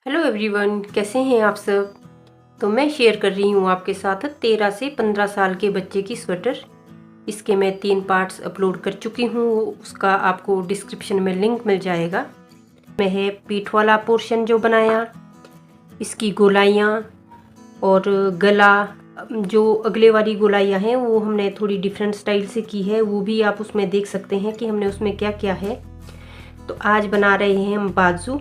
Hello everyone, कैसे हैं आप सब। तो मैं शेयर कर रही हूँ आपके साथ 13 से 15 साल के बच्चे की स्वेटर। इसके मैं 3 पार्ट्स अपलोड कर चुकी हूँ, उसका आपको डिस्क्रिप्शन में लिंक मिल जाएगा। मैं है पीठ वाला पोर्शन जो बनाया, इसकी गोलाइयाँ और गला, जो अगले वाली गोलाइयाँ हैं वो हमने थोड़ी डिफरेंट स्टाइल से की है, वो भी आप उसमें देख सकते हैं कि हमने उसमें क्या क्या है। तो आज बना रहे हैं हम बाजू,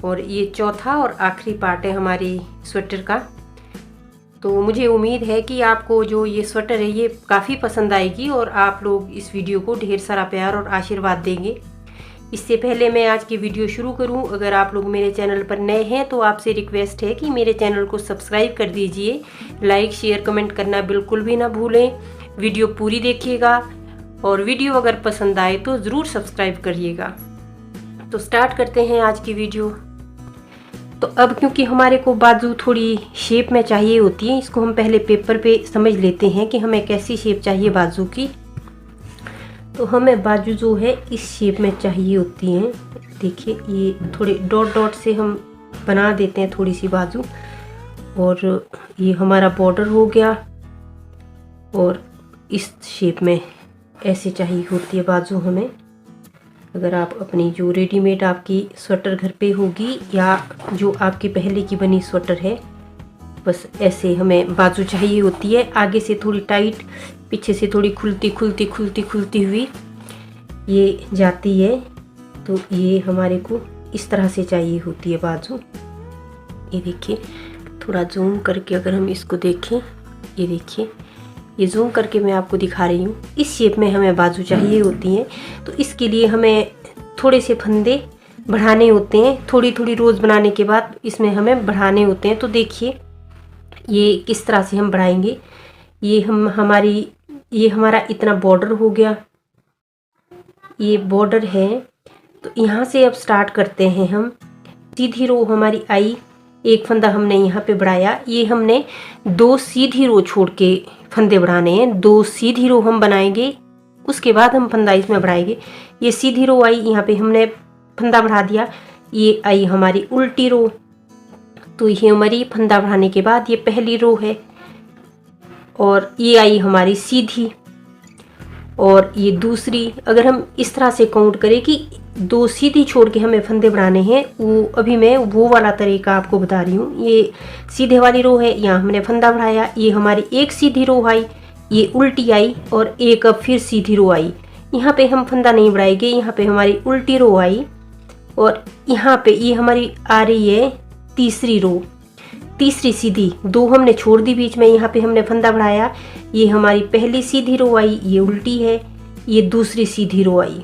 और ये चौथा और आखिरी पार्ट है हमारी स्वेटर का। तो मुझे उम्मीद है कि आपको जो ये स्वेटर है ये काफ़ी पसंद आएगी और आप लोग इस वीडियो को ढेर सारा प्यार और आशीर्वाद देंगे। इससे पहले मैं आज की वीडियो शुरू करूं, अगर आप लोग मेरे चैनल पर नए हैं तो आपसे रिक्वेस्ट है कि मेरे चैनल को सब्सक्राइब कर दीजिए। लाइक शेयर कमेंट करना बिल्कुल भी ना भूलें। वीडियो पूरी देखिएगा और वीडियो अगर पसंद आए तो ज़रूर सब्सक्राइब करिएगा। तो स्टार्ट करते हैं आज की वीडियो। तो अब क्योंकि हमारे को बाजू थोड़ी शेप में चाहिए होती है, इसको हम पहले पेपर पे समझ लेते हैं कि हमें कैसी शेप चाहिए बाजू की। तो हमें बाजू जो है इस शेप में चाहिए होती हैं। देखिए ये थोड़े डॉट डॉट से हम बना देते हैं थोड़ी सी बाजू, और ये हमारा बॉर्डर हो गया। और इस शेप में ऐसे चाहिए होती है बाजू हमें। अगर आप अपनी जो रेडीमेड आपकी स्वेटर घर पे होगी या जो आपकी पहले की बनी स्वेटर है, बस ऐसे हमें बाजू चाहिए होती है। आगे से थोड़ी टाइट, पीछे से थोड़ी खुलती खुलती खुलती खुलती हुई ये जाती है। तो ये हमारे को इस तरह से चाहिए होती है बाजू। ये देखिए, थोड़ा जूम करके अगर हम इसको देखें, ये देखिए, ये जूम करके मैं आपको दिखा रही हूँ। इस शेप में हमें बाजू चाहिए होती हैं। तो इसके लिए हमें थोड़े से फंदे बढ़ाने होते हैं। थोड़ी थोड़ी रोज़ बनाने के बाद इसमें हमें बढ़ाने होते हैं। तो देखिए ये किस तरह से हम बढ़ाएंगे। ये हमारा इतना बॉर्डर हो गया, ये बॉर्डर है। तो यहाँ से अब स्टार्ट करते हैं हम। सीधी रो हमारी आई, एक फंदा हमने यहाँ पे बढ़ाया। ये हमने 2 सीधी रो छोड़ के फंदे बढ़ाने हैं। 2 सीधी रो हम बनाएंगे, उसके बाद हम फंदा इसमें बढ़ाएंगे। ये सीधी रो आई, यहाँ पे हमने फंदा बढ़ा दिया। ये आई हमारी उल्टी रो। तो ये हमारी फंदा बढ़ाने के बाद ये पहली रो है, और ये आई हमारी सीधी, और ये दूसरी। अगर हम इस तरह से काउंट करें कि 2 सीधी छोड़ के हमें फंदे बढ़ाने हैं, वो अभी मैं वो वाला तरीका आपको बता रही हूँ। ये सीधे वाली रो है, यहाँ हमने फंदा बढ़ाया। ये हमारी एक सीधी रो आई, ये उल्टी आई, और एक अब फिर सीधी रो आई। यहाँ पे हम फंदा नहीं बढ़ाएंगे, यहाँ पे हमारी उल्टी रो आई, और यहाँ पे ये हमारी आ रही है तीसरी रो, तीसरी सीधी। 2 हमने छोड़ दी बीच में, यहाँ पे हमने फंदा बढ़ाया। ये हमारी पहली सीधी रो आई, ये उल्टी है, ये दूसरी सीधी रो आई।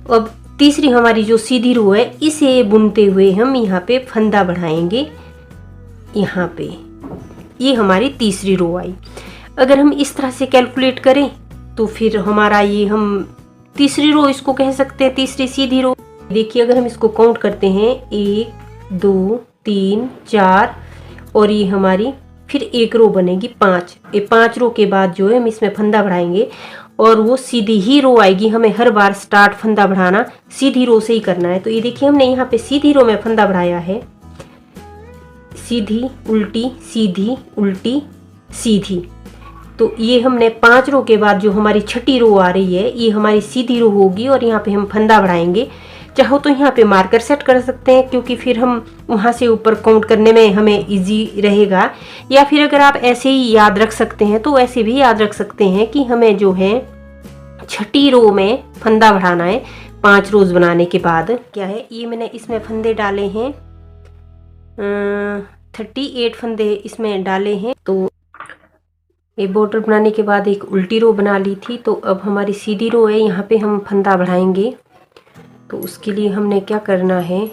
अब तीसरी हमारी जो सीधी रो है, इसे बुनते हुए हम यहाँ पे फंदा बढ़ाएंगे। यहाँ पे ये हमारी तीसरी रो आई। अगर हम इस तरह से कैलकुलेट करें तो फिर हमारा ये हम तीसरी रो इसको कह सकते हैं, तीसरी सीधी रो। देखिए अगर हम इसको काउंट करते हैं, 1 2 3 4, और ये हमारी फिर एक रो बनेगी 5। ये 5 रो के बाद जो है हम इसमें फंदा बढ़ाएंगे, और वो सीधी ही रो आएगी। हमें हर बार स्टार्ट फंदा बढ़ाना सीधी रो से ही करना है। तो ये देखिए हमने यहाँ पे सीधी रो में फंदा बढ़ाया है, सीधी उल्टी सीधी उल्टी सीधी। तो ये हमने 5 रो के बाद जो हमारी छठी रो आ रही है, ये हमारी सीधी रो होगी, और यहाँ पे हम फंदा बढ़ाएंगे। चाहो तो यहाँ पे मार्कर सेट कर सकते हैं, क्योंकि फिर हम वहाँ से ऊपर काउंट करने में हमें इजी रहेगा। या फिर अगर आप ऐसे ही याद रख सकते हैं तो ऐसे भी याद रख सकते हैं कि हमें जो है छठी रो में फंदा बढ़ाना है 5 रोज बनाने के बाद। क्या है, ये मैंने इसमें फंदे डाले हैं, 38 फंदे इसमें डाले हैं। तो ये बॉर्डर बनाने के बाद एक उल्टी रो बना ली थी। तो अब हमारी सीधी रो है, यहाँ पे हम फंदा बढ़ाएंगे। तो उसके लिए हमने क्या करना है,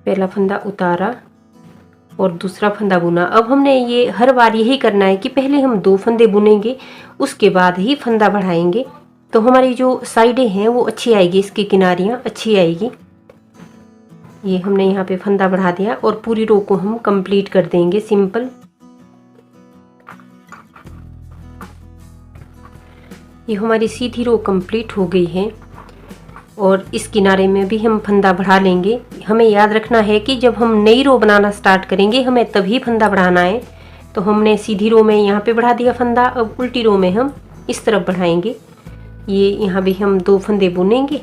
पहला फंदा उतारा और दूसरा फंदा बुना। अब हमने ये हर बार यही करना है कि पहले हम 2 फंदे बुनेंगे, उसके बाद ही फंदा बढ़ाएंगे। तो हमारी जो साइडें हैं वो अच्छी आएगी, इसकी किनारियाँ अच्छी आएगी। ये हमने यहाँ पे फंदा बढ़ा दिया, और पूरी रो को हम कंप्लीट कर देंगे सिंपल। ये हमारी सीधी रो कंप्लीट हो गई है, और इस किनारे में भी हम फंदा बढ़ा लेंगे। हमें याद रखना है कि जब हम नई रो बनाना स्टार्ट करेंगे हमें तभी फंदा बढ़ाना है। तो हमने सीधी रो में यहाँ पे बढ़ा दिया फंदा, अब उल्टी रो में हम इस तरफ बढ़ाएंगे। ये यहाँ भी हम 2 फंदे बुनेंगे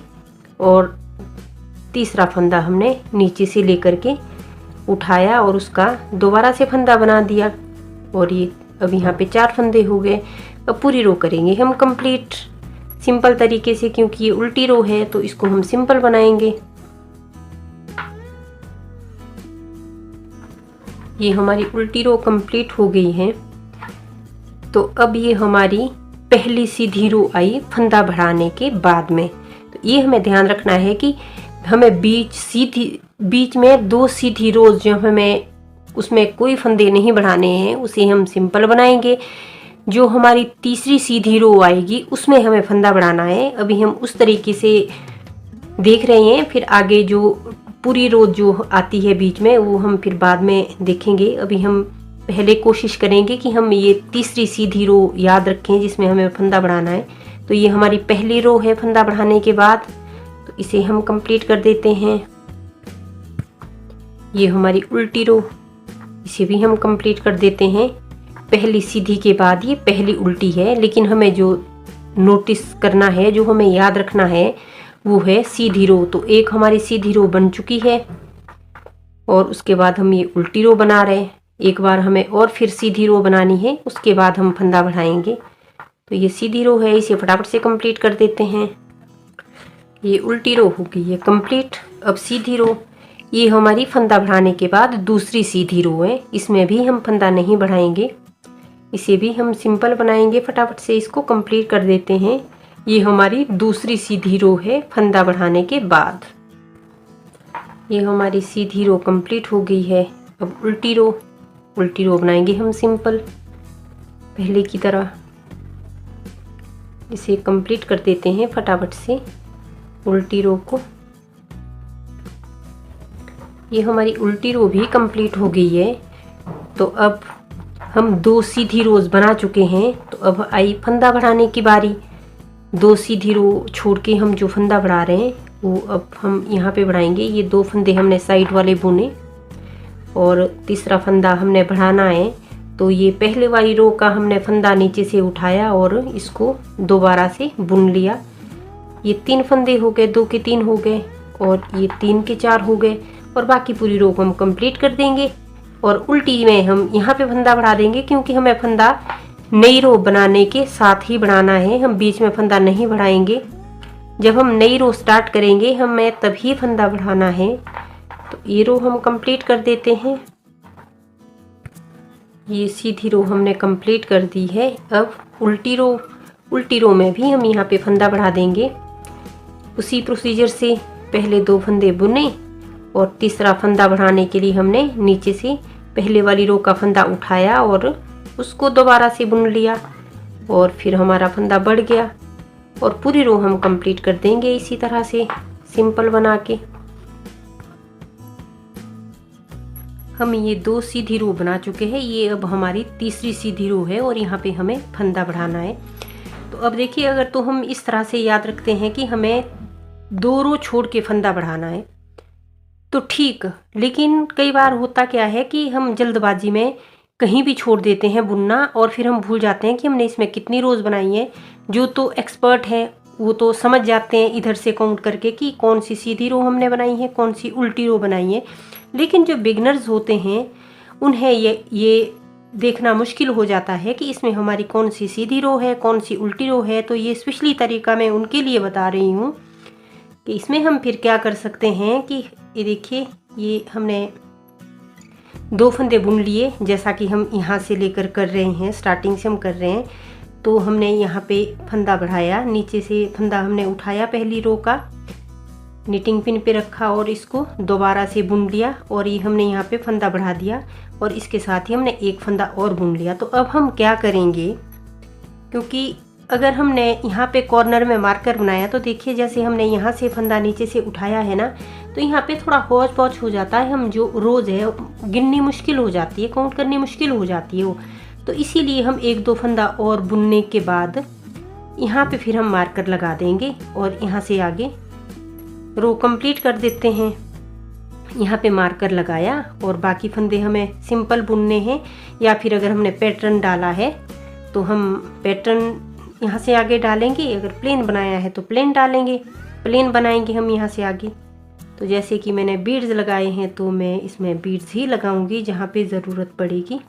और तीसरा फंदा हमने नीचे से लेकर के उठाया और उसका दोबारा से फंदा बना दिया और ये अब यहाँ पे 4 फंदे हो गए। अब पूरी रो करेंगे हम कंप्लीट सिंपल तरीके से, क्योंकि ये उल्टी रो है तो इसको हम सिंपल बनाएंगे। ये हमारी उल्टी रो कंप्लीट हो गई है। तो अब ये हमारी पहली सीधी रो आई फंदा बढ़ाने के बाद में। तो ये हमें ध्यान रखना है कि हमें बीच में 2 सीधी रोज जो हमें उसमें कोई फंदे नहीं बढ़ाने हैं उसे हम सिंपल बनाएंगे। जो हमारी तीसरी सीधी रो आएगी उसमें हमें फंदा बढ़ाना है। अभी हम उस तरीके से देख रहे हैं, फिर आगे जो पूरी रो जो आती है बीच में वो हम फिर बाद में देखेंगे। अभी हम पहले कोशिश करेंगे कि हम ये तीसरी सीधी रो याद रखें जिसमें हमें फंदा बढ़ाना है। तो ये हमारी पहली रो है फंदा बढ़ाने के बाद, तो इसे हम कंप्लीट कर देते हैं। ये हमारी उल्टी रो, इसे भी हम कंप्लीट कर देते हैं। पहली सीधी के बाद ये पहली उल्टी है, लेकिन हमें जो नोटिस करना है, जो हमें याद रखना है वो है सीधी रो। तो एक हमारी सीधी रो बन चुकी है और उसके बाद हम ये उल्टी रो बना रहे हैं। एक बार हमें और फिर सीधी रो बनानी है, उसके बाद हम फंदा बढ़ाएंगे। तो ये सीधी रो है, इसे फटाफट से कंप्लीट कर देते हैं। ये उल्टी रो हो गई है कंप्लीट। अब सीधी रो, ये हमारी फंदा बढ़ाने के बाद दूसरी सीधी रो है, इसमें भी हम फंदा नहीं बढ़ाएंगे, इसे भी हम सिंपल बनाएंगे। फटाफट से इसको कंप्लीट कर देते हैं। ये हमारी दूसरी सीधी रो है फंदा बढ़ाने के बाद। ये हमारी सीधी रो कंप्लीट हो गई है। अब उल्टी रो बनाएंगे हम सिंपल पहले की तरह। इसे कंप्लीट कर देते हैं फटाफट से उल्टी रो को। ये हमारी उल्टी रो भी कंप्लीट हो गई है। तो अब हम 2 सीधी रोज बना चुके हैं। तो अब आई फंदा बढ़ाने की बारी। 2 सीधी रो छोड़ के हम जो फंदा बढ़ा रहे हैं वो अब हम यहाँ पे बढ़ाएंगे। ये 2 फंदे हमने साइड वाले बुने और तीसरा फंदा हमने बढ़ाना है। तो ये पहले वाली रो का हमने फंदा नीचे से उठाया और इसको दोबारा से बुन लिया। ये 3 फंदे हो गए, 2 के 3 हो गए और ये 3 के 4 हो गए और बाकी पूरी रो को हम कंप्लीट कर देंगे। और उल्टी में हम यहाँ पे फंदा बढ़ा देंगे, क्योंकि हमें फंदा नई रो बनाने के साथ ही बढ़ाना है, हम बीच में फंदा नहीं बढ़ाएंगे। जब हम नई रो स्टार्ट करेंगे हमें तभी फंदा बढ़ाना है। तो ये रो हम कंप्लीट कर देते हैं। ये सीधी रो हमने कंप्लीट कर दी है। अब उल्टी रो में भी हम यहाँ पे फंदा बढ़ा देंगे। उसी प्रोसीजर से पहले 2 फंदे बुने और तीसरा फंदा बढ़ाने के लिए हमने नीचे से पहले वाली रो का फंदा उठाया और उसको दोबारा से बुन लिया और फिर हमारा फंदा बढ़ गया और पूरी रो हम कंप्लीट कर देंगे इसी तरह से सिंपल बना के। हम ये 2 सीधी रो बना चुके हैं। ये अब हमारी तीसरी सीधी रो है और यहाँ पे हमें फंदा बढ़ाना है। तो अब देखिए, अगर तो हम इस तरह से याद रखते हैं कि हमें 2 रो छोड़ के फंदा बढ़ाना है तो ठीक, लेकिन कई बार होता क्या है कि हम जल्दबाजी में कहीं भी छोड़ देते हैं बुनना और फिर हम भूल जाते हैं कि हमने इसमें कितनी रोज बनाई है। जो तो एक्सपर्ट है वो तो समझ जाते हैं इधर से काउंट करके कि कौन सी सीधी रो हमने बनाई है, कौन सी उल्टी रो बनाई है। लेकिन जो बिगनर्स होते हैं उन्हें ये देखना मुश्किल हो जाता है कि इसमें हमारी कौन सी सीधी रो है, कौन सी उल्टी रो है। तो ये स्पेशली तरीका मैं उनके लिए बता रही हूँ कि इसमें हम फिर क्या कर सकते हैं कि ये देखिए, ये हमने 2 फंदे बुन लिए जैसा कि हम यहाँ से लेकर कर रहे हैं, स्टार्टिंग से हम कर रहे हैं। तो हमने यहाँ पे फंदा बढ़ाया, नीचे से फंदा हमने उठाया पहली रो का, निटिंग पिन पे रखा और इसको दोबारा से बुन लिया और ये हमने यहाँ पे फंदा बढ़ा दिया और इसके साथ ही हमने एक फंदा और बुन लिया। तो अब हम क्या करेंगे, क्योंकि अगर हमने यहाँ पे कॉर्नर में मार्कर बनाया तो देखिए जैसे हमने यहाँ से फंदा नीचे से उठाया है ना, तो यहाँ पे थोड़ा हौच पौच हो जाता है। हम जो रोज है गिननी मुश्किल हो जाती है, काउंट करनी मुश्किल हो जाती है वो। तो इसीलिए हम 1-2 फंदा और बुनने के बाद यहाँ पे फिर हम मार्कर लगा देंगे और यहाँ से आगे रो कंप्लीट कर देते हैं। यहाँ पे मार्कर लगाया और बाकी फंदे हमें सिंपल बुनने हैं, या फिर अगर हमने पैटर्न डाला है तो हम पैटर्न यहाँ से आगे डालेंगे, अगर प्लेन बनाया है तो प्लेन डालेंगे, प्लेन बनाएंगे हम यहाँ से आगे। तो जैसे कि मैंने बीड्स लगाए हैं तो मैं इसमें बीड्स ही लगाऊंगी जहाँ पे ज़रूरत पड़ेगी।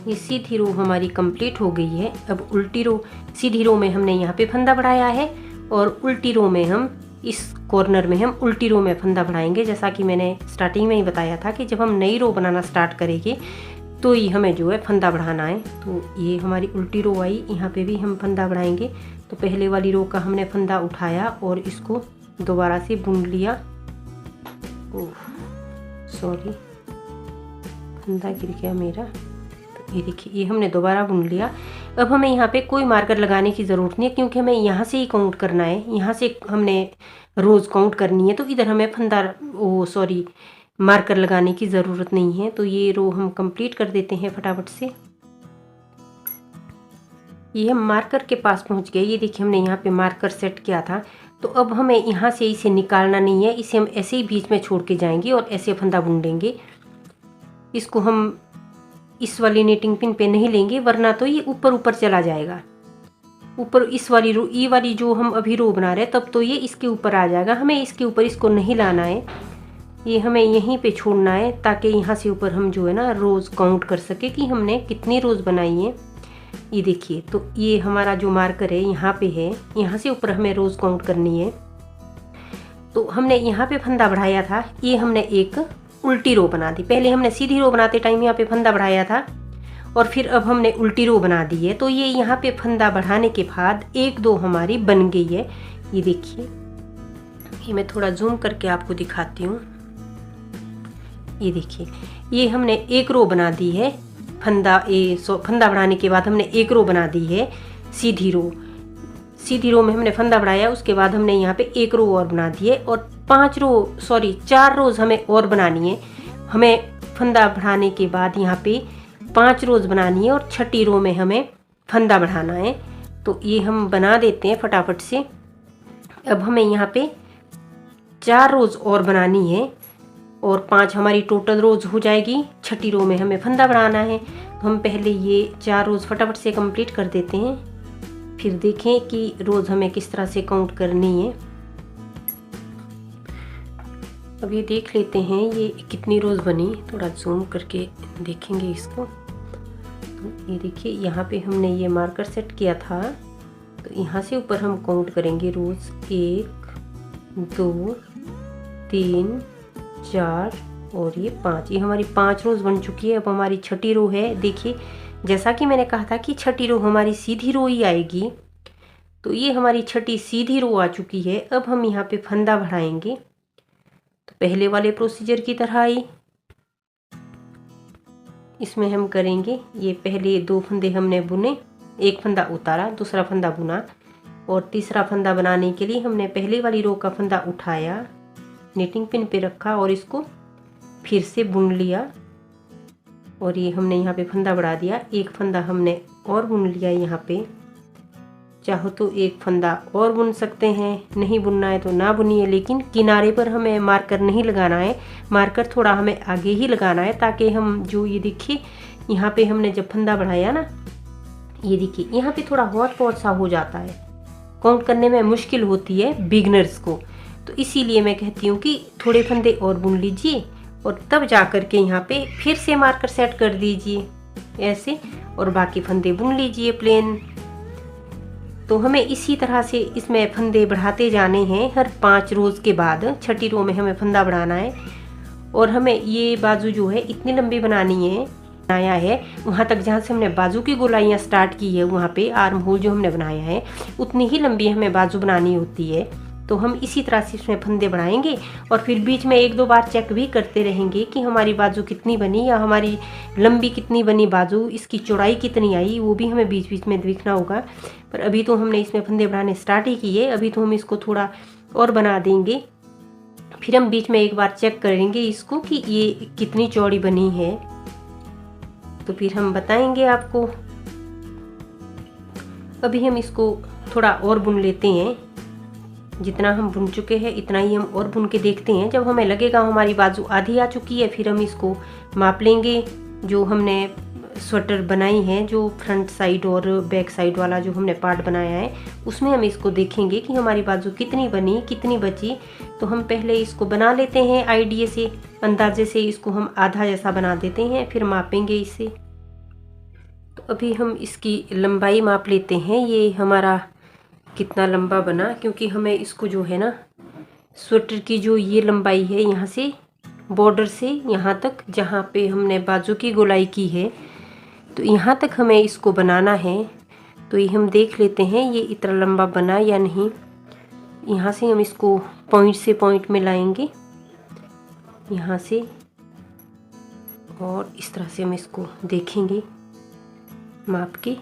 ये सीधी रो हमारी कंप्लीट हो गई है। अब उल्टी रो, सीधी रो में हमने यहाँ पे फंदा बढ़ाया है और उल्टी रो में हम इस कॉर्नर में हम उल्टी रो में फंदा बढ़ाएंगे। जैसा कि मैंने स्टार्टिंग में ही बताया था कि जब हम नई रो बनाना स्टार्ट करेंगे तो ही हमें जो है फंदा बढ़ाना है। तो ये हमारी उल्टी रो आई, यहाँ पे भी हम फंदा बढ़ाएंगे। तो पहले वाली रो का हमने फंदा उठाया और इसको दोबारा से बुन लिया। ओह सॉरी, फंदा गिर गया मेरा। तो ये देखिए, ये हमने दोबारा बुन लिया। अब हमें यहाँ पे कोई मार्कर लगाने की ज़रूरत नहीं है, क्योंकि हमें यहाँ से ही काउंट करना है, यहाँ से हमने रोज़ काउंट करनी है। तो इधर हमें मार्कर लगाने की ज़रूरत नहीं है। तो ये रो हम कंप्लीट कर देते हैं फटाफट से। ये हम मार्कर के पास पहुंच गए। ये देखिए, हमने यहाँ पे मार्कर सेट किया था। तो अब हमें यहाँ से इसे निकालना नहीं है, इसे हम ऐसे ही बीच में छोड़ के जाएंगे और ऐसे फंदा बुन देंगे। इसको हम इस वाली नीटिंग पिन पे नहीं लेंगे, वरना तो ये ऊपर ऊपर चला जाएगा। ऊपर इस वाली रो, ये वाली जो हम अभी रो बना रहे हैं, तब तो ये इसके ऊपर आ जाएगा। हमें इसके ऊपर इसको नहीं लाना है, ये हमें यहीं पे छोड़ना है, ताकि यहाँ से ऊपर हम जो है ना रोज़ काउंट कर सके कि हमने कितनी रोज़ बनाई है। ये देखिए, तो ये हमारा जो मार्कर है यहाँ पे है, यहाँ से ऊपर हमें रोज़ काउंट करनी है। तो हमने यहाँ पे फंदा बढ़ाया था, ये हमने एक उल्टी रो बना दी। पहले हमने सीधी रो बनाते टाइम यहाँ पे फंदा बढ़ाया था और फिर अब हमने उल्टी रो बना दी है। तो ये यहाँ पे फंदा बढ़ाने के बाद एक दो हमारी बन गई है। ये देखिए, ये मैं थोड़ा जूम करके आपको दिखाती हूँ। ये देखिए, ये हमने एक रो बना दी है। फंदा बढ़ाने के बाद हमने एक रो बना दी है सीधी रो। सीधी रो में हमने फंदा बढ़ाया, उसके बाद हमने यहाँ पे एक रो और बना दी है और 4 रोज़ हमें और बनानी है। हमें फंदा बढ़ाने के बाद यहाँ पे 5 रोज़ बनानी है और छठी रो में हमें फंदा बढ़ाना है। तो ये हम बना देते हैं फटाफट से। अब हमें यहाँ पे 4 रोज़ और बनानी है और 5 हमारी टोटल रोज़ हो जाएगी। छठी रो में हमें फंदा बढ़ाना है। तो हम पहले ये 4 रोज़ फटाफट से कंप्लीट कर देते हैं, फिर देखें कि रोज़ हमें किस तरह से काउंट करनी है। अब ये देख लेते हैं ये कितनी रोज़ बनी, थोड़ा जूम करके देखेंगे इसको। तो ये देखिए, यहाँ पे हमने ये मार्कर सेट किया था, तो यहाँ से ऊपर हम काउंट करेंगे रोज़। 1 2 3 4 और ये 5। ये हमारी 5 रोज़ बन चुकी है। अब हमारी छठी रो है। देखिए, जैसा कि मैंने कहा था कि छठी रो हमारी सीधी रो ही आएगी, तो ये हमारी छठी सीधी रो आ चुकी है। अब हम यहाँ पे फंदा बढ़ाएंगे। तो पहले वाले प्रोसीजर की तरह ही इसमें हम करेंगे। ये पहले 2 फंदे हमने बुने, एक फंदा उतारा, दूसरा फंदा बुना और तीसरा फंदा बनाने के लिए हमने पहले वाली रो का फंदा उठाया, नीटिंग पिन पे रखा और इसको फिर से बुन लिया और ये हमने यहाँ पे फंदा बढ़ा दिया। एक फंदा हमने और बुन लिया यहाँ पे। चाहो तो एक फंदा और बुन सकते हैं, नहीं बुनना है तो ना बुनिए, लेकिन किनारे पर हमें मार्कर नहीं लगाना है। मार्कर थोड़ा हमें आगे ही लगाना है, ताकि हम जो ये देखिए यहाँ पे हमने जब फंदा बढ़ाया ना, ये देखिए यहाँ पे थोड़ा हॉट पॉट सा हो जाता है, काउंट करने में मुश्किल होती है बिगनर्स को। तो इसीलिए मैं कहती हूँ कि थोड़े फंदे और बुन लीजिए और तब जा कर के यहाँ पे फिर से मार्कर सेट कर दीजिए ऐसे, और बाकी फंदे बुन लीजिए प्लेन। तो हमें इसी तरह से इसमें फंदे बढ़ाते जाने हैं। हर 5 रोज़ के बाद छठी रो में हमें फंदा बढ़ाना है और हमें ये बाजू जो है इतनी लंबी बनानी है, बनाया है वहाँ तक जहाँ से हमने बाजू की गोलाइयाँ स्टार्ट की है, वहाँ पे आर्म होल जो हमने बनाया है उतनी ही लंबी हमें बाजू बनानी होती है। तो हम इसी तरह से इसमें फंदे बढ़ाएंगे और फिर बीच में 1-2 बार चेक भी करते रहेंगे कि हमारी बाजू कितनी बनी या हमारी लंबी कितनी बनी बाजू, इसकी चौड़ाई कितनी आई, वो भी हमें बीच बीच में देखना होगा। पर अभी तो हमने इसमें फंदे बढ़ाने स्टार्ट ही किए, अभी तो हम इसको थोड़ा और बना देंगे। फिर हम बीच में एक बार चेक करेंगे इसको कि ये कितनी चौड़ी बनी है, तो फिर हम बताएंगे आपको। अभी हम इसको थोड़ा और बुन लेते हैं। जितना हम बुन चुके हैं इतना ही हम और बुन के देखते हैं। जब हमें लगेगा हमारी बाजू आधी आ चुकी है, फिर हम इसको माप लेंगे। जो हमने स्वेटर बनाई है, जो फ्रंट साइड और बैक साइड वाला जो हमने पार्ट बनाया है, उसमें हम इसको देखेंगे कि हमारी बाजू कितनी बनी, कितनी बची। तो हम पहले इसको बना लेते हैं आइडिया से, अंदाजे से इसको हम आधा जैसा बना देते हैं, फिर मापेंगे इसे। तो अभी हम इसकी लंबाई माप लेते हैं, ये हमारा कितना लंबा बना, क्योंकि हमें इसको जो है ना स्वेटर की जो ये लंबाई है यहाँ से बॉर्डर से यहाँ तक, जहाँ पे हमने बाजू की गोलाई की है, तो यहाँ तक हमें इसको बनाना है। तो ये हम देख लेते हैं ये इतना लंबा बना या नहीं। यहाँ से हम इसको पॉइंट से पॉइंट में लाएंगे, यहाँ से, और इस तरह से हम इसको देखेंगे माप के।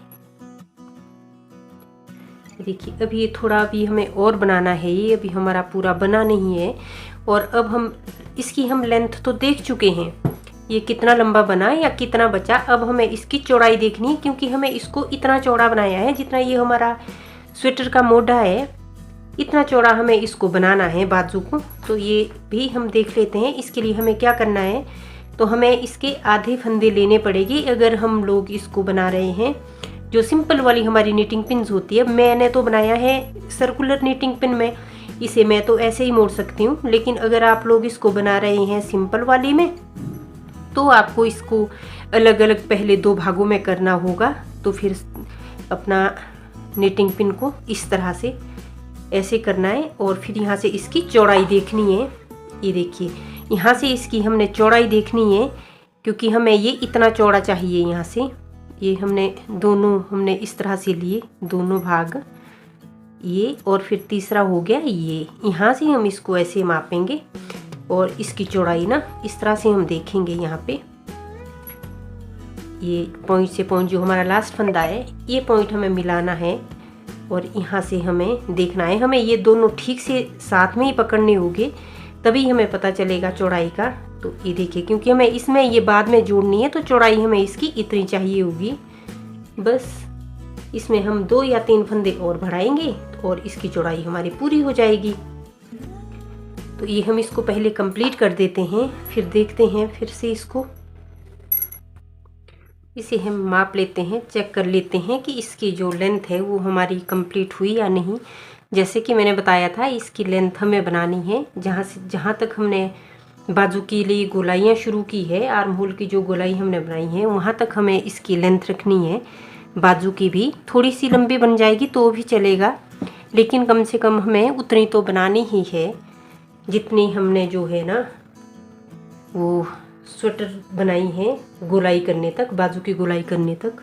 देखिए अब ये थोड़ा अभी हमें और बनाना है, ये अभी हमारा पूरा बना नहीं है। और अब हम इसकी हम लेंथ तो देख चुके हैं, ये कितना लंबा बना या कितना बचा। अब हमें इसकी चौड़ाई देखनी है, क्योंकि हमें इसको इतना चौड़ा बनाया है जितना ये हमारा स्वेटर का मोढ़ा है, इतना चौड़ा हमें इसको बनाना है बाजू को। तो ये भी हम देख लेते हैं। इसके लिए हमें क्या करना है, तो हमें इसके आधे फंदे लेने पड़ेंगे अगर हम लोग इसको बना रहे हैं। जो सिंपल वाली हमारी नीटिंग पिन्स होती है, मैंने तो बनाया है सर्कुलर नीटिंग पिन में, इसे मैं तो ऐसे ही मोड़ सकती हूँ। लेकिन अगर आप लोग इसको बना रहे हैं सिंपल वाली में, तो आपको इसको अलग अलग पहले 2 भागों में करना होगा। तो फिर अपना नीटिंग पिन को इस तरह से ऐसे करना है, और फिर यहाँ से इसकी चौड़ाई देखनी है। ये देखिए यहाँ से इसकी हमने चौड़ाई देखनी है, क्योंकि हमें ये इतना चौड़ा चाहिए। यहाँ से ये हमने इस तरह से लिए दोनों भाग, ये, और फिर तीसरा हो गया ये। यहाँ से हम इसको ऐसे मापेंगे और इसकी चौड़ाई ना इस तरह से हम देखेंगे। यहाँ पे ये पॉइंट से पॉइंट जो हमारा लास्ट फंदा है, ये पॉइंट हमें मिलाना है, और यहाँ से हमें देखना है। हमें ये दोनों ठीक से साथ में ही पकड़ने होंगे, तभी हमें पता चलेगा चौड़ाई का। तो ये देखिए, क्योंकि हमें इसमें ये बाद में जोड़नी है, तो चौड़ाई हमें इसकी इतनी चाहिए होगी। बस इसमें हम 2 या 3 फंदे और बढ़ाएंगे और इसकी चौड़ाई हमारी पूरी हो जाएगी। तो ये हम इसको पहले कंप्लीट कर देते हैं, फिर देखते हैं फिर से इसको। इसे हम माप लेते हैं, चेक कर लेते हैं कि इसकी जो लेंथ है वो हमारी कंप्लीट हुई या नहीं। जैसे कि मैंने बताया था, इसकी लेंथ हमें बनानी है जहाँ तक हमने बाजू के लिए गोलाइयाँ शुरू की है, आर्म होल की जो गोलाई हमने बनाई है, वहाँ तक हमें इसकी लेंथ रखनी है। बाजू की भी थोड़ी सी लंबी बन जाएगी तो भी चलेगा, लेकिन कम से कम हमें उतनी तो बनानी ही है जितनी हमने जो है ना वो स्वेटर बनाई है गोलाई करने तक, बाजू की गोलाई करने तक।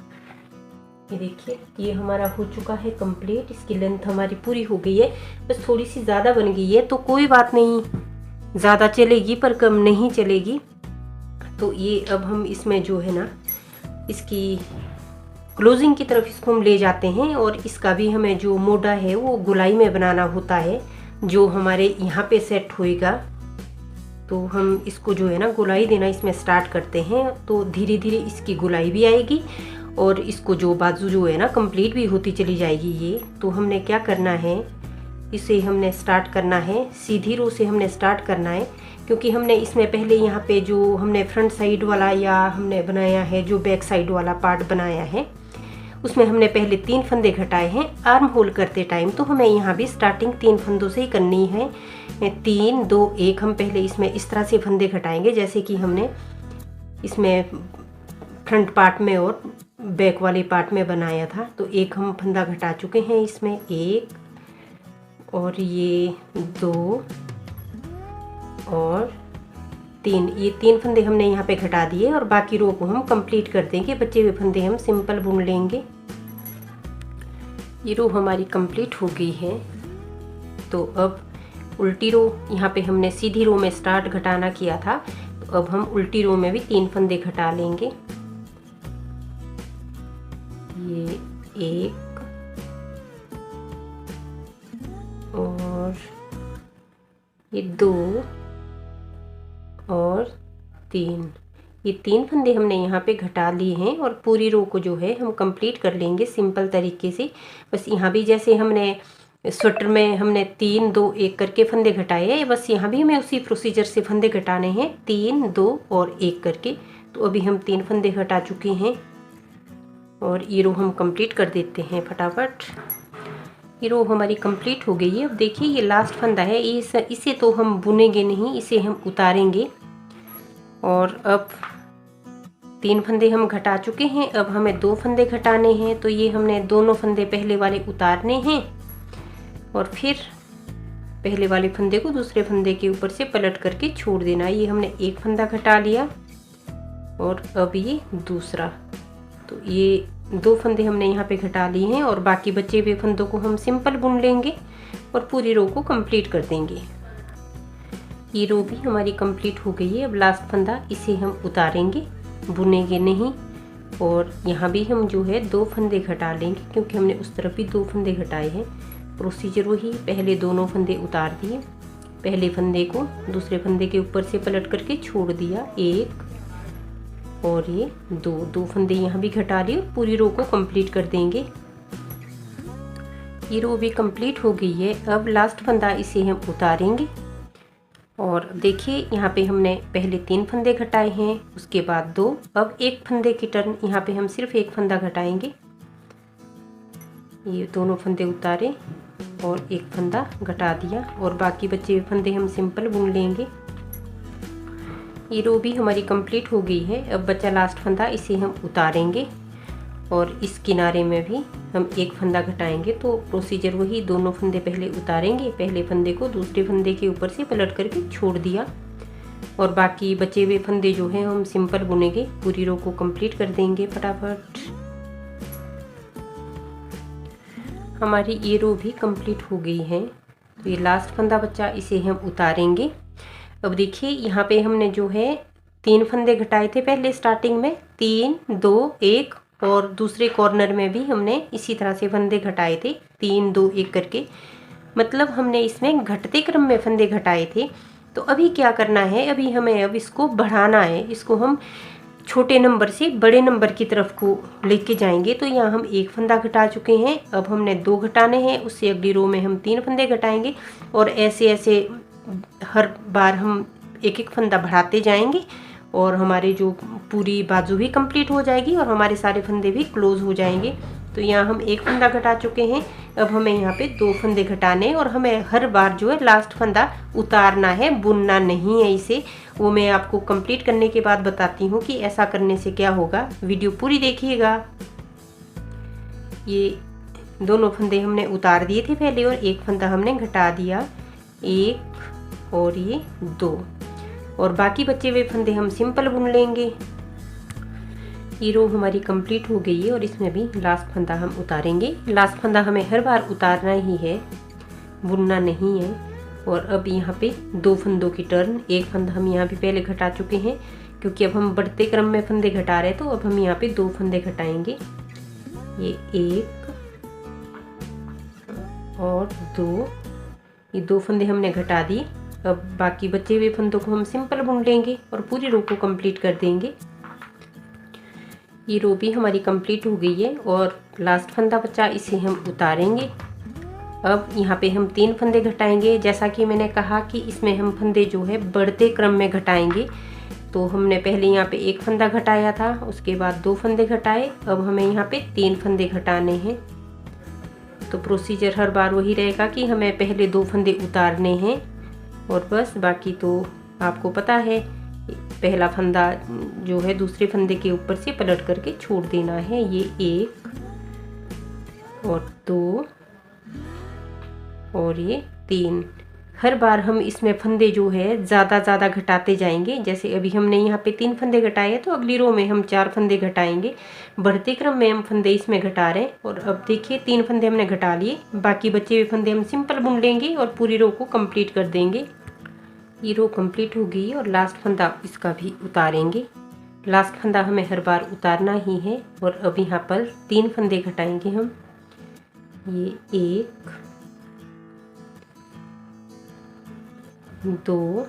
ये देखिए ये हमारा हो चुका है कंप्लीट। इसकी लेंथ हमारी पूरी हो गई है, बस थोड़ी सी ज़्यादा बन गई है, तो कोई बात नहीं, ज़्यादा चलेगी पर कम नहीं चलेगी। तो ये अब हम इसमें जो है ना इसकी क्लोजिंग की तरफ इसको हम ले जाते हैं, और इसका भी हमें जो मोढ़ा है वो गोलाई में बनाना होता है, जो हमारे यहाँ पे सेट होएगा। तो हम इसको जो है ना गोलाई देना इसमें स्टार्ट करते हैं, तो धीरे धीरे इसकी गोलाई भी आएगी और इसको जो बाजू जो है ना कंप्लीट भी होती चली जाएगी ये। तो हमने क्या करना है, इसे हमने स्टार्ट करना है, सीधी रो से हमने स्टार्ट करना है, क्योंकि हमने इसमें पहले यहाँ पे जो हमने फ्रंट साइड वाला या हमने बनाया है जो बैक साइड वाला पार्ट बनाया है, उसमें हमने पहले 3 फंदे घटाए हैं आर्म होल करते टाइम। तो हमें यहाँ भी स्टार्टिंग 3 फंदों से ही करनी है, 3 2 1। हम पहले इसमें इस तरह से फंदे घटाएंगे जैसे कि हमने इसमें फ्रंट पार्ट में और बैक वाले पार्ट में बनाया था। तो 1 हम फंदा घटा चुके हैं इसमें, 1 और ये 2 और 3, ये 3 फंदे हमने यहाँ पे घटा दिए, और बाकी रो को हम कंप्लीट कर देंगे। बचे हुए फंदे हम सिंपल बुन लेंगे। ये रो हमारी कंप्लीट हो गई है। तो अब उल्टी रो, यहाँ पे हमने सीधी रो में स्टार्ट घटाना किया था, तो अब हम उल्टी रो में भी 3 फंदे घटा लेंगे। ये 1 और ये 2 और 3, ये 3 फंदे हमने यहाँ पे घटा लिए हैं, और पूरी रो को जो है हम कंप्लीट कर लेंगे सिंपल तरीके से। बस यहाँ भी जैसे हमने स्वेटर में हमने 3 2 1 करके फंदे घटाए हैं। बस यहाँ भी हमें उसी प्रोसीजर से फंदे घटाने हैं, 3 2 और 1 करके। तो अभी हम 3 फंदे घटा चुके हैं और ये रो हम कंप्लीट कर देते हैं फटाफट। ये रो हमारी कंप्लीट हो गई है। अब देखिए ये लास्ट फंदा है, इसे तो हम बुनेंगे नहीं, इसे हम उतारेंगे। और अब 3 फंदे हम घटा चुके हैं। अब हमें 2 फंदे घटाने हैं, तो ये हमने दोनों फंदे पहले वाले उतारने हैं और फिर पहले वाले फंदे को दूसरे फंदे के ऊपर से पलट करके छोड़ देना। ये हमने एक फंदा घटा लिया और अब ये दूसरा, तो ये 2 फंदे हमने यहाँ पे घटा लिए हैं और बाकी बचे हुए फंदों को हम सिंपल बुन लेंगे और पूरी रो को कंप्लीट कर देंगे। ये रो भी हमारी कंप्लीट हो गई है। अब लास्ट फंदा, इसे हम उतारेंगे, बुनेंगे नहीं। और यहाँ भी हम जो है 2 फंदे घटा लेंगे, क्योंकि हमने उस तरफ भी 2 फंदे घटाए हैं। प्रोसीजर वही, पहले दोनों फंदे उतार दिए, पहले फंदे को दूसरे फंदे के ऊपर से पलट करके छोड़ दिया, 1 और ये 2 फंदे यहाँ भी घटा लिए और पूरी रो को कंप्लीट कर देंगे। ये रो भी कंप्लीट हो गई है। अब लास्ट फंदा, इसे हम उतारेंगे और देखिए यहाँ पे हमने पहले 3 फंदे घटाए हैं, उसके बाद 2। अब 1 फंदे की टर्न, यहाँ पे हम सिर्फ 1 फंदा घटाएंगे। ये दोनों फंदे उतारे और 1 फंदा घटा दिया और बाकी बचे हुए फंदे हम सिंपल बुन लेंगे। ये रो भी हमारी कंप्लीट हो गई है। अब बचा लास्ट फंदा, इसे हम उतारेंगे और इस किनारे में भी हम 1 फंदा घटाएंगे। तो प्रोसीजर वही, दोनों फंदे पहले उतारेंगे, पहले फंदे को दूसरे फंदे के ऊपर से पलट करके छोड़ दिया और बाकी बचे हुए फंदे जो हैं हम सिंपल बुनेंगे। पूरी रो को कंप्लीट कर देंगे फटाफट। हमारी ये रो भी कंप्लीट हो गई है। तो ये लास्ट फंदा बचा, इसे हम उतारेंगे। अब देखिए यहाँ पे हमने जो है 3 फंदे घटाए थे पहले स्टार्टिंग में, 3 2 1, और दूसरे कॉर्नर में भी हमने इसी तरह से फंदे घटाए थे, 3 2 1 करके। मतलब हमने इसमें घटते क्रम में फंदे घटाए थे। तो अभी क्या करना है, अभी हमें अब इसको बढ़ाना है, इसको हम छोटे नंबर से बड़े नंबर की तरफ को लेके जाएंगे। तो यहाँ हम 1 फंदा घटा चुके हैं, अब हमने 2 घटाने हैं, उससे अगली रो में हम 3 फंदे घटाएंगे और ऐसे ऐसे हर बार हम 1 फंदा बढ़ाते जाएंगे और हमारे जो पूरी बाजू भी कंप्लीट हो जाएगी और हमारे सारे फंदे भी क्लोज हो जाएंगे। तो यहाँ हम 1 फंदा घटा चुके हैं। अब हमें यहाँ पे 2 फंदे घटाने और हमें हर बार जो है लास्ट फंदा उतारना है, बुनना नहीं है इसे। वो मैं आपको कंप्लीट करने के बाद बताती हूँ कि ऐसा करने से क्या होगा। वीडियो पूरी देखिएगा। ये दोनों फंदे हमने उतार दिए थे पहले और 1 फंदा हमने घटा दिया, 1 और ये 2, और बाकी बचे हुए फंदे हम सिंपल बुन लेंगे। ये रो हमारी कंप्लीट हो गई है और इसमें भी लास्ट फंदा हम उतारेंगे। लास्ट फंदा हमें हर बार उतारना ही है, बुनना नहीं है। और अब यहाँ पे 2 फंदों की टर्न, 1 फंदा हम यहाँ भी पहले घटा चुके हैं, क्योंकि अब हम बढ़ते क्रम में फंदे घटा रहे हैं। तो अब हम यहाँ पे 2 फंदे घटाएंगे, ये 1 और 2, ये 2 फंदे हमने घटा दिए। अब बाकी बचे हुए फंदों को हम सिंपल बुन लेंगे और पूरी रो को कंप्लीट कर देंगे। ये रो भी हमारी कंप्लीट हो गई है और लास्ट फंदा बचा, इसे हम उतारेंगे। अब यहाँ पे हम 3 फंदे घटाएंगे। जैसा कि मैंने कहा कि इसमें हम फंदे जो है बढ़ते क्रम में घटाएंगे। तो हमने पहले यहाँ पे 1 फंदा घटाया था, उसके बाद 2 फंदे घटाए, अब हमें यहाँ पे 3 फंदे घटाने हैं। तो प्रोसीजर हर बार वही रहेगा कि हमें पहले 2 फंदे उतारने हैं और बस, बाकी तो आपको पता है। पहला फंदा जो है दूसरे फंदे के ऊपर से पलट करके छोड़ देना है, ये 1 और 2 और ये 3। हर बार हम इसमें फंदे जो है ज़्यादा घटाते जाएंगे। जैसे अभी हमने यहाँ पे 3 फंदे घटाए हैं, तो अगली रो में हम 4 फंदे घटाएंगे। बढ़ते क्रम में हम फंदे इसमें घटा रहे हैं। और अब देखिए 3 फंदे हमने घटा लिए, बाकी बचे हुए फंदे हम सिंपल बुन लेंगे और पूरी रो को कंप्लीट कर देंगे। ये रो कंप्लीट हो गई और लास्ट फंदा इसका भी उतारेंगे। लास्ट फंदा हमें हर बार उतारना ही है। और अब यहाँ पर 3 फंदे घटाएंगे हम, ये 1 2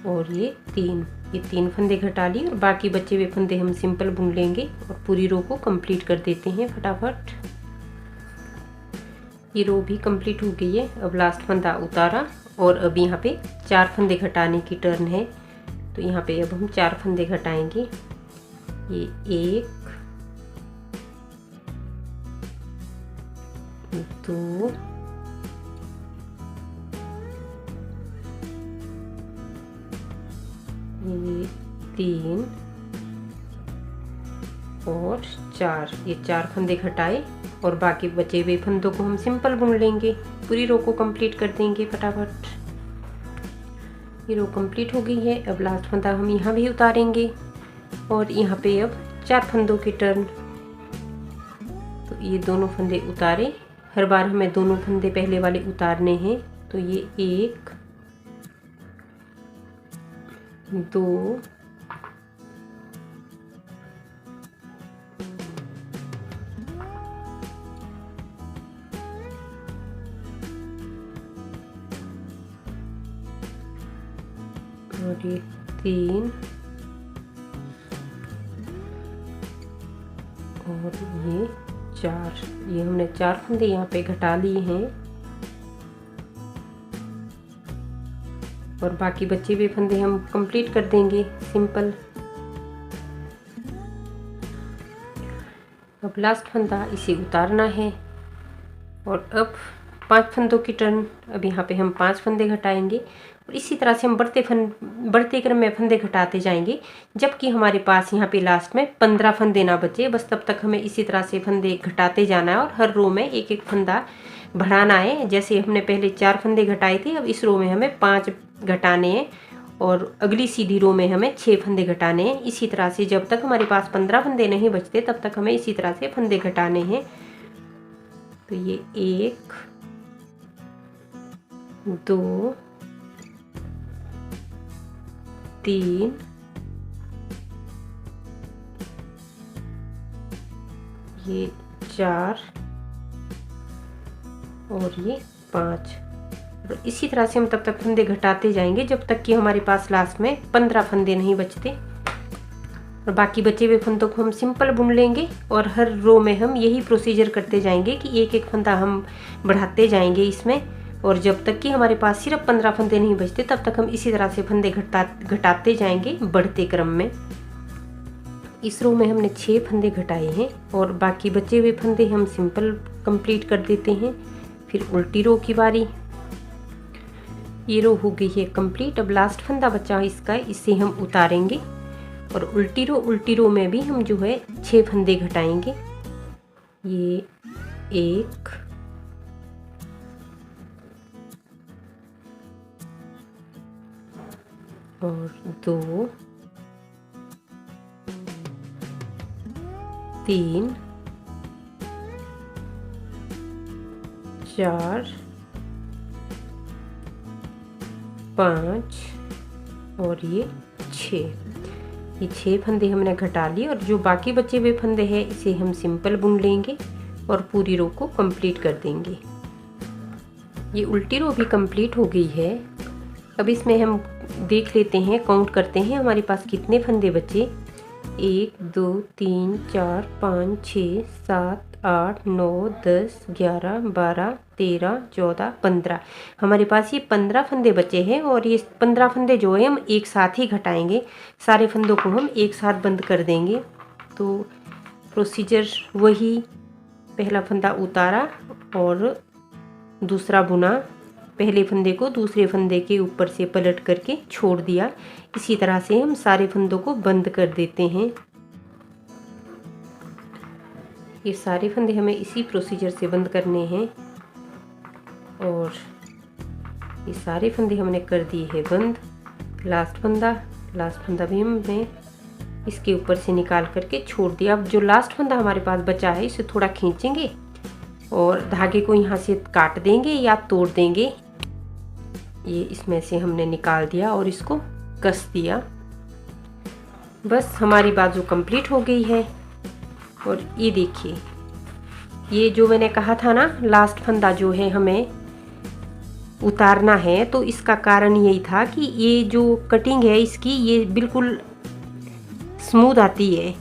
और ये 3। ये 3 फंदे घटा लिए और बाकी बचे हुए फंदे हम सिंपल बुन लेंगे और पूरी रो को कंप्लीट कर देते हैं फटाफट। ये रो भी कंप्लीट हो गई है। अब लास्ट फंदा उतारा और अब यहाँ पे 4 फंदे घटाने की टर्न है। तो यहाँ पे अब हम 4 फंदे घटाएंगे। ये 1 2 ये 3 और 4। ये 4 फंदे घटाए और बाकी बचे हुए फंदों को हम सिंपल बुन लेंगे। पूरी रो को कंप्लीट कर देंगे फटाफट। ये रो कंप्लीट हो गई है। अब लास्ट फंदा हम यहाँ भी उतारेंगे और यहाँ पे अब 4 फंदों की टर्न। तो ये दोनों फंदे उतारे। हर बार हमें दोनों फंदे पहले वाले उतारने हैं। तो ये 1 2 और ये 3 और ये 4। ये हमने 4 फंदे यहाँ पे घटा लिए हैं और बाकी बचे हुए फंदे हम कंप्लीट कर देंगे सिंपल। अब लास्ट फंदा इसे उतारना है और अब 5 फंदों की टर्न। अब यहाँ पे हम 5 फंदे घटाएंगे और इसी तरह से हम बढ़ते क्रम में फंदे घटाते जाएंगे जबकि हमारे पास यहाँ पे लास्ट में 15 फंदे ना बचे। बस तब तक हमें इसी तरह से फंदे घटाते जाना है और हर रो में एक एक फंदा बढ़ाना है। जैसे हमने पहले 4 फंदे घटाए थे, अब इस रो में हमें 5 घटाने हैं और अगली सीधी रो में हमें 6 फंदे घटाने हैं। इसी तरह से जब तक हमारे पास 15 फंदे नहीं बचते तब तक हमें इसी तरह से फंदे घटाने हैं। तो ये 1 2 3 ये 4 और ये 5। और इसी तरह से हम तब तक फंदे घटाते जाएंगे जब तक कि हमारे पास लास्ट में 15 फंदे नहीं बचते। और बाकी बचे हुए फंदों को हम सिंपल बुन लेंगे और हर रो में हम यही प्रोसीजर करते जाएंगे कि एक एक फंदा हम बढ़ाते जाएंगे इसमें। और जब तक कि हमारे पास सिर्फ 15 फंदे नहीं बचते तब तक हम इसी तरह से फंदे घटाते जाएंगे बढ़ते क्रम में। इस रो में हमने 6 फंदे घटाए हैं और बाकी बचे हुए फंदे हम सिंपल कंप्लीट कर देते हैं। फिर उल्टी रो की बारी। ये रो हो गई है कंप्लीट। अब लास्ट फंदा बचा है इसका, इसे हम उतारेंगे और उल्टी रो में भी हम जो है 6 फंदे घटाएंगे। ये 1 और 2 3 4 5 और ये 6। ये 6 फंदे हमने घटा लिए और जो बाकी बचे हुए फंदे हैं इसे हम सिंपल बुन लेंगे और पूरी रो को कंप्लीट कर देंगे। ये उल्टी रो भी कंप्लीट हो गई है। अब इसमें हम देख लेते हैं, काउंट करते हैं हमारे पास कितने फंदे बचे। 1 2 3 4 5 6 7 8 9 10 11 12 13 14 15। हमारे पास ये 15 फंदे बचे हैं और ये 15 फंदे जो है हम एक साथ ही घटाएंगे। सारे फंदों को हम एक साथ बंद कर देंगे। तो प्रोसीजर वही, पहला फंदा उतारा और दूसरा बुना, पहले फंदे को दूसरे फंदे के ऊपर से पलट करके छोड़ दिया। इसी तरह से हम सारे फंदों को बंद कर देते हैं। ये सारे फंदे हमें इसी प्रोसीजर से बंद करने हैं और ये सारे फंदे हमने कर दिए हैं बंद। लास्ट फंदा भी हमने इसके ऊपर से निकाल करके छोड़ दिया। अब जो लास्ट फंदा हमारे पास बचा है इसे थोड़ा खींचेंगे और धागे को यहाँ से काट देंगे या तोड़ देंगे। ये इसमें से हमने निकाल दिया और इसको कस दिया। बस हमारी बाजू कंप्लीट हो गई है। और ये देखिए, ये जो मैंने कहा था ना लास्ट फंदा जो है हमें उतारना है, तो इसका कारण यही था कि ये जो कटिंग है इसकी ये बिल्कुल स्मूथ आती है,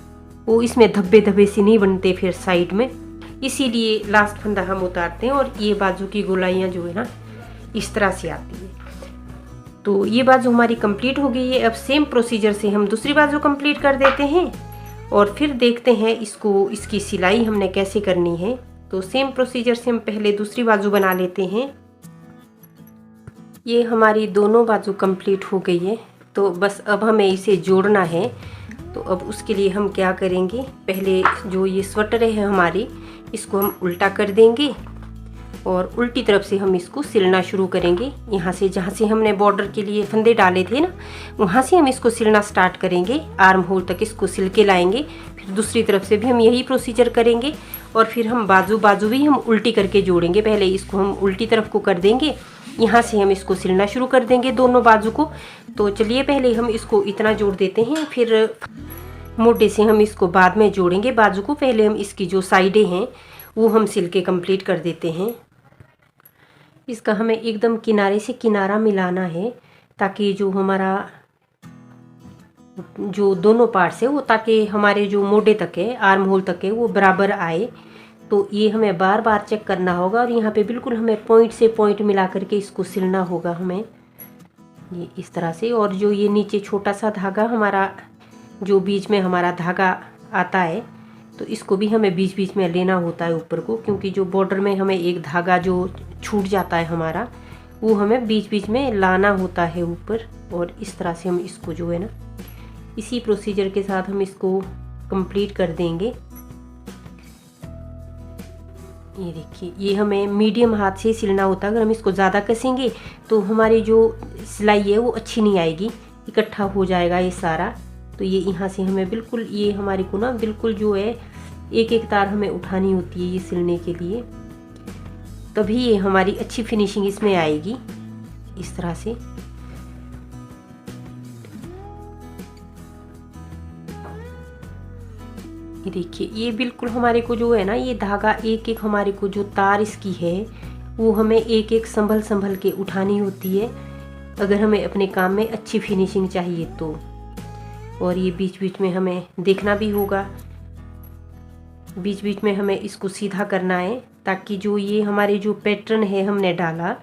वो इसमें धब्बे धब्बे से नहीं बनते फिर साइड में। इसीलिए लास्ट फंदा हम उतारते हैं और ये बाजू की गोलाइयाँ जो है ना इस तरह से आती है। तो ये बाजू हमारी कंप्लीट हो गई है। अब सेम प्रोसीजर से हम दूसरी बाजू कंप्लीट कर देते हैं और फिर देखते हैं इसकी सिलाई हमने कैसे करनी है। तो सेम प्रोसीजर से हम पहले दूसरी बाजू बना लेते हैं। ये हमारी दोनों बाजू कंप्लीट हो गई है। तो बस अब हमें इसे जोड़ना है। तो अब उसके लिए हम क्या करेंगे, पहले जो ये स्वेटर है हमारी, इसको हम उल्टा कर देंगे और उल्टी तरफ से हम इसको सिलना शुरू करेंगे। यहाँ से जहाँ से हमने बॉर्डर के लिए फंदे डाले थे ना, वहाँ से हम इसको सिलना स्टार्ट करेंगे। आर्म होल तक इसको सिल के लाएंगे। फिर दूसरी तरफ से भी हम यही प्रोसीजर करेंगे और फिर हम बाजू भी हम उल्टी करके जोड़ेंगे। पहले इसको हम उल्टी तरफ को कर देंगे, यहाँ से हम इसको सिलना शुरू कर देंगे दोनों बाजू को। तो चलिए पहले हम इसको इतना जोड़ देते हैं, फिर मोटे से हम इसको बाद में जोड़ेंगे बाजू को। पहले हम इसकी जो साइडें हैं वो हम सिल के कंप्लीट कर देते हैं। इसका हमें एकदम किनारे से किनारा मिलाना है ताकि जो हमारा जो दोनों पार्ट्स है वो, ताकि हमारे जो मोटे तक है, आर्म होल तक है, वो बराबर आए। तो ये हमें बार बार चेक करना होगा और यहाँ पे बिल्कुल हमें पॉइंट से पॉइंट मिला करके इसको सिलना होगा हमें, ये इस तरह से। और जो ये नीचे छोटा सा धागा हमारा, जो बीच में हमारा धागा आता है, तो इसको भी हमें बीच बीच में लेना होता है ऊपर को, क्योंकि जो बॉर्डर में हमें एक धागा जो छूट जाता है हमारा, वो हमें बीच बीच में लाना होता है ऊपर। और इस तरह से हम इसको जो है ना, इसी प्रोसीजर के साथ हम इसको कंप्लीट कर देंगे। ये देखिए, ये हमें मीडियम हाथ से सिलना होता है। अगर हम इसको ज़्यादा कसेंगे तो हमारी जो सिलाई है वो अच्छी नहीं आएगी, इकट्ठा हो जाएगा ये सारा। तो ये यहाँ से हमें बिल्कुल, ये हमारे को ना बिल्कुल जो है एक एक तार हमें उठानी होती है ये सिलने के लिए, तभी ये हमारी अच्छी फिनिशिंग इसमें आएगी। इस तरह से ये देखिए, ये बिल्कुल हमारे को जो है ना, ये धागा एक एक हमारे को जो तार इसकी है वो हमें एक एक संभल संभल के उठानी होती है, अगर हमें अपने काम में अच्छी फिनिशिंग चाहिए तो। और ये बीच बीच में हमें देखना भी होगा, बीच बीच में हमें इसको सीधा करना है, ताकि जो ये हमारे जो पैटर्न है हमने डाला,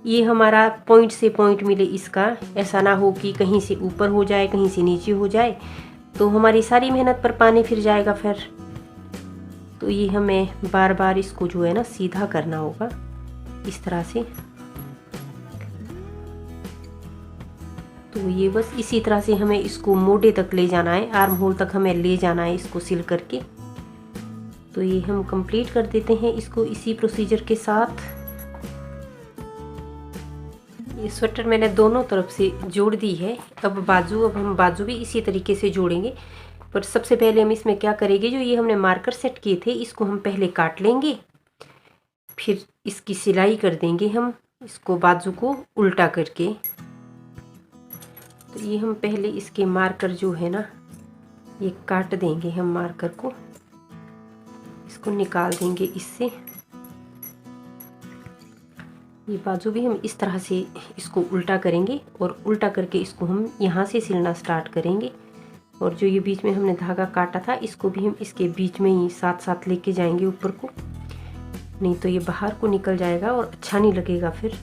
ये हमारा पॉइंट से पॉइंट मिले इसका। ऐसा ना हो कि कहीं से ऊपर हो जाए, कहीं से नीचे हो जाए, तो हमारी सारी मेहनत पर पानी फिर जाएगा फिर। तो ये हमें बार बार इसको जो है ना सीधा करना होगा इस तरह से। तो ये बस इसी तरह से हमें इसको मोटे तक ले जाना है, आर्म होल तक हमें ले जाना है इसको सिल करके। तो ये हम कंप्लीट कर देते हैं इसको इसी प्रोसीजर के साथ। ये स्वेटर मैंने दोनों तरफ से जोड़ दी है। अब हम बाजू भी इसी तरीके से जोड़ेंगे, पर सबसे पहले हम इसमें क्या करेंगे, जो ये हमने मार्कर सेट किए थे इसको हम पहले काट लेंगे, फिर इसकी सिलाई कर देंगे हम इसको बाजू को उल्टा करके। तो ये हम पहले इसके मार्कर जो है ना, ये काट देंगे हम मार्कर को, इसको निकाल देंगे इससे। ये बाजू भी हम इस तरह से इसको उल्टा करेंगे और उल्टा करके इसको हम यहाँ से सिलना स्टार्ट करेंगे। और जो ये बीच में हमने धागा काटा था इसको भी हम इसके बीच में ही साथ साथ लेके जाएंगे ऊपर को, नहीं तो ये बाहर को निकल जाएगा और अच्छा नहीं लगेगा फिर।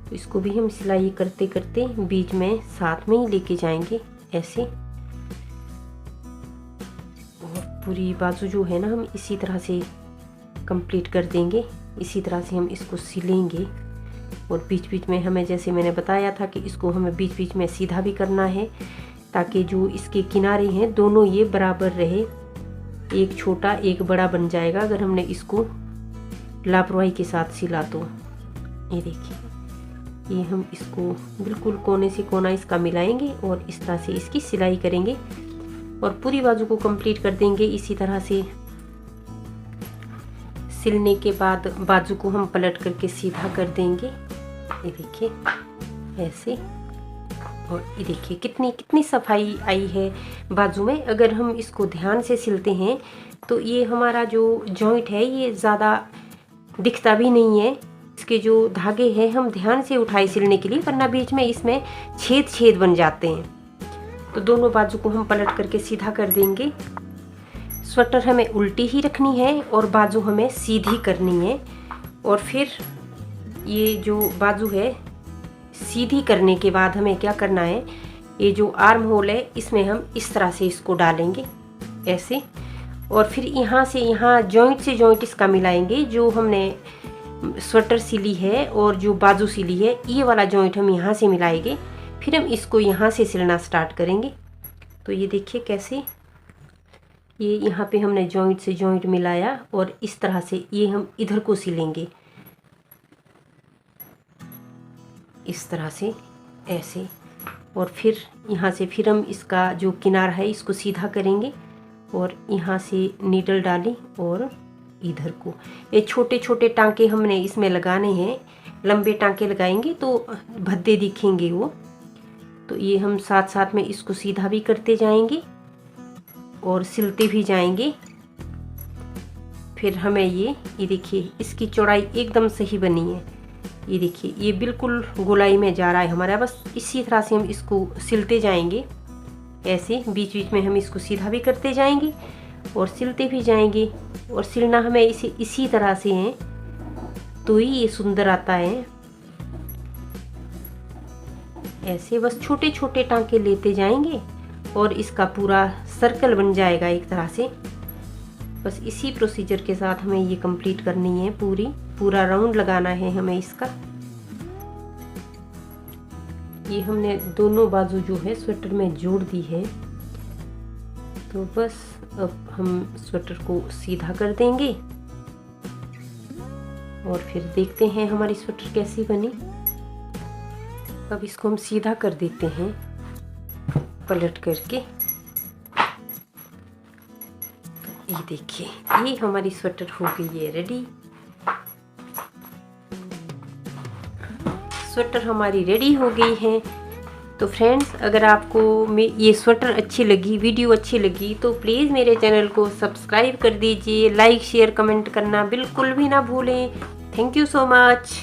तो इसको भी हम सिलाई करते करते बीच में साथ में ही लेके जाएंगे ऐसे। और पूरी बाजू जो है ना हम इसी तरह से कंप्लीट कर देंगे, इसी तरह से हम इसको सिलेंगे। और बीच बीच में हमें, जैसे मैंने बताया था कि इसको हमें बीच बीच में सीधा भी करना है, ताकि जो इसके किनारे हैं दोनों ये बराबर रहे, एक छोटा एक बड़ा बन जाएगा अगर हमने इसको लापरवाही के साथ सिला तो। ये देखिए, ये हम इसको बिल्कुल कोने से कोना इसका मिलाएंगे और इस तरह से इसकी सिलाई करेंगे और पूरी बाजू को कंप्लीट कर देंगे इसी तरह से। सिलने के बाद बाजू को हम पलट करके सीधा कर देंगे, ये देखिए ऐसे। और ये देखिए कितनी सफाई आई है बाजू में। अगर हम इसको ध्यान से सिलते हैं तो ये हमारा जो जॉइंट है ये ज़्यादा दिखता भी नहीं है। इसके जो धागे हैं हम ध्यान से उठाए सिलने के लिए, वरना बीच में इसमें छेद बन जाते हैं। तो दोनों बाजू को हम पलट करके सीधा कर देंगे। स्वेटर हमें उल्टी ही रखनी है और बाजू हमें सीधी करनी है। और फिर ये जो बाजू है सीधी करने के बाद हमें क्या करना है, ये जो आर्म होल है इसमें हम इस तरह से इसको डालेंगे ऐसे, और फिर यहाँ से यहाँ जॉइंट से जॉइंट इसका मिलाएंगे। जो हमने स्वेटर सिली है और जो बाजू सिली है ये वाला जॉइंट हम यहाँ से मिलाएंगे, फिर हम इसको यहाँ से सिलना स्टार्ट करेंगे। तो ये देखिए कैसे ये यहाँ पे हमने जॉइंट से जॉइंट मिलाया और इस तरह से ये हम इधर को सिलेंगे इस तरह से ऐसे, और फिर यहाँ से फिर हम इसका जो किनारा है इसको सीधा करेंगे और यहाँ से नीडल डाली और इधर को ये छोटे छोटे टांके हमने इसमें लगाने हैं। लंबे टांके लगाएंगे तो भद्दे दिखेंगे वो। तो ये हम साथ साथ में इसको सीधा भी करते जाएंगे और सिलते भी जाएंगे। फिर हमें ये देखिए इसकी चौड़ाई एकदम सही बनी है। ये देखिए ये बिल्कुल गोलाई में जा रहा है हमारा। बस इसी तरह से हम इसको सिलते जाएंगे ऐसे, बीच बीच में हम इसको सीधा भी करते जाएंगे और सिलते भी जाएंगे। और सिलना हमें इसी तरह से है तो ही ये सुंदर आता है ऐसे। बस छोटे छोटे टांके लेते जाएंगे और इसका पूरा सर्कल बन जाएगा एक तरह से। बस इसी प्रोसीजर के साथ हमें ये कंप्लीट करनी है, पूरा राउंड लगाना है हमें इसका। ये हमने दोनों बाजू जो है स्वेटर में जोड़ दी है। तो बस अब हम स्वेटर को सीधा कर देंगे और फिर देखते हैं हमारी स्वेटर कैसी बनी। अब इसको हम सीधा कर देते हैं पलट करके। ये देखिए ये हमारी स्वेटर हो गई है रेडी। स्वेटर हमारी रेडी हो गई है। तो फ्रेंड्स अगर आपको ये स्वेटर अच्छी लगी, वीडियो अच्छी लगी तो प्लीज़ मेरे चैनल को सब्सक्राइब कर दीजिए। लाइक शेयर कमेंट करना बिल्कुल भी ना भूलें। Thank you so much.